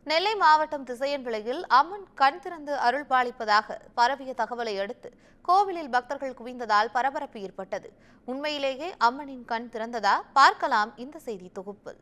நெல்லை மாவட்டம் திசையன்விளையில் அம்மன் கண் திறந்து அருள் பாலிப்பதாக பரவிய தகவலை அடுத்து கோவிலில் பக்தர்கள் குவிந்ததால் பரபரப்பு ஏற்பட்டது. உண்மையிலேயே அம்மனின் கண் திறந்ததா? பார்க்கலாம் இந்த செய்தி தொகுப்பில்.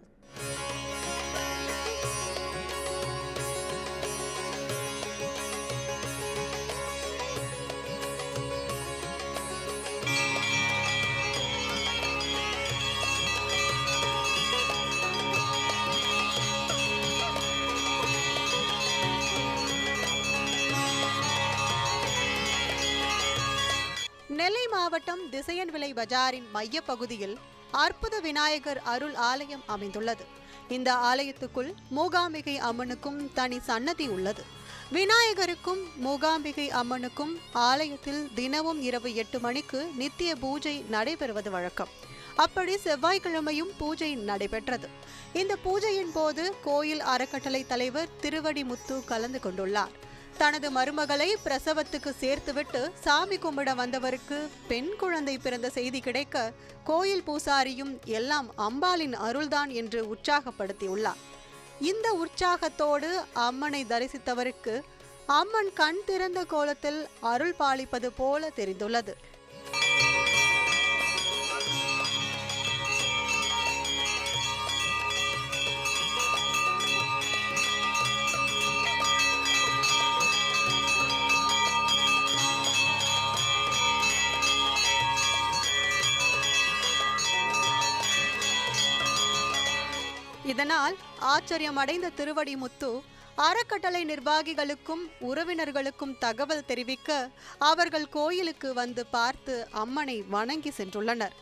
நெல்லை மாவட்டம் திசையன்விளை பஜாரின் மையப்பகுதியில் அற்புத விநாயகர் அருள் ஆலயம் அமைந்துள்ளது. இந்த ஆலயத்துக்குள் மூகாம்பிகை அம்மனுக்கும் தனி சன்னதி உள்ளது. விநாயகருக்கும் மூகாம்பிகை அம்மனுக்கும் ஆலயத்தில் தினமும் இரவு 8 மணிக்கு நித்திய பூஜை நடைபெறுவது வழக்கம். அப்படி செவ்வாய்க்கிழமையும் பூஜை நடைபெற்றது. இந்த பூஜையின் போது கோயில் அறக்கட்டளை தலைவர் திருவடிமுத்து கலந்து கொண்டுள்ளார். தனது மருமகளை பிரசவத்துக்கு சேர்த்துவிட்டு சாமி கும்பிட வந்தவருக்கு பெண் குழந்தை பிறந்த செய்தி கிடைக்க கோயில் பூசாரியும் எல்லாம் அம்பாளின் அருள்தான் என்று உற்சாகப்படுத்தியுள்ளார். இந்த உற்சாகத்தோடு அம்மனை தரிசித்தவருக்கு அம்மன் கண் திறந்த கோலத்தில் அருள் பாலிப்பது போல தெரிந்துள்ளது. இதனால் ஆச்சரியமடைந்த திருவடிமுத்து அறக்கட்டளை நிர்வாகிகளுக்கும் உறவினர்களுக்கும் தகவல் தெரிவிக்க அவர்கள் கோயிலுக்கு வந்து பார்த்து அம்மனை வணங்கி சென்றுள்ளனர்.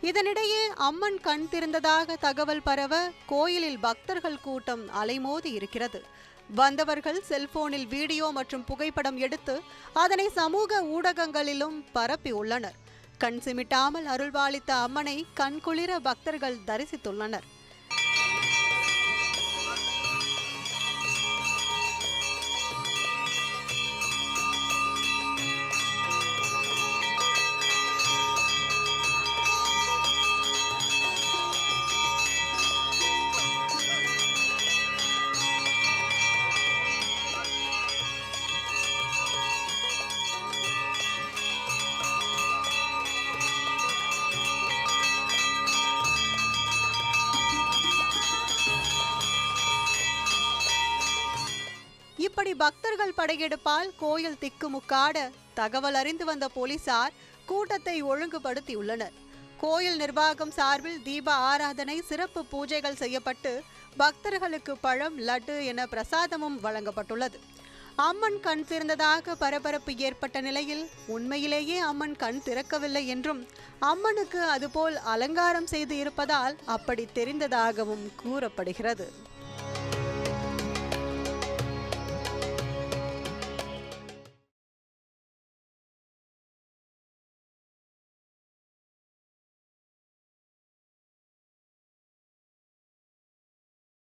இதனிடையே அம்மன் கண் திறந்ததாக தகவல் பரவ கோயிலில் பக்தர்கள் கூட்டம் அலைமோதி இருக்கிறது. வந்தவர்கள் செல்போனில் வீடியோ மற்றும் புகைப்படம் எடுத்து அதனை சமூக ஊடகங்களிலும் பரப்பி உள்ளனர். கண் சிமிட்டாமல் அருள்பாலித்த அம்மனை கண்குளிர பக்தர்கள் தரிசித்துள்ளனர். இப்படி பக்தர்கள் படையெடுப்பால் கோயில் திக்குமுக்காட தகவல் அறிந்து வந்த போலீசார் கூட்டத்தை ஒழுங்குபடுத்தியுள்ளனர். கோயில் நிர்வாகம் சார்பில் தீப ஆராதனை, சிறப்பு பூஜைகள் செய்யப்பட்டு பக்தர்களுக்கு பழம், லட்டு என பிரசாதமும் வழங்கப்பட்டுள்ளது. அம்மன் கண் திறந்ததாக பரபரப்பு ஏற்பட்ட நிலையில் உண்மையிலேயே அம்மன் கண் திறக்கவில்லை என்றும் அம்மனுக்கு அதுபோல் அலங்காரம் செய்து இருப்பதால் அப்படி தெரிந்ததாகவும் கூறப்படுகிறது.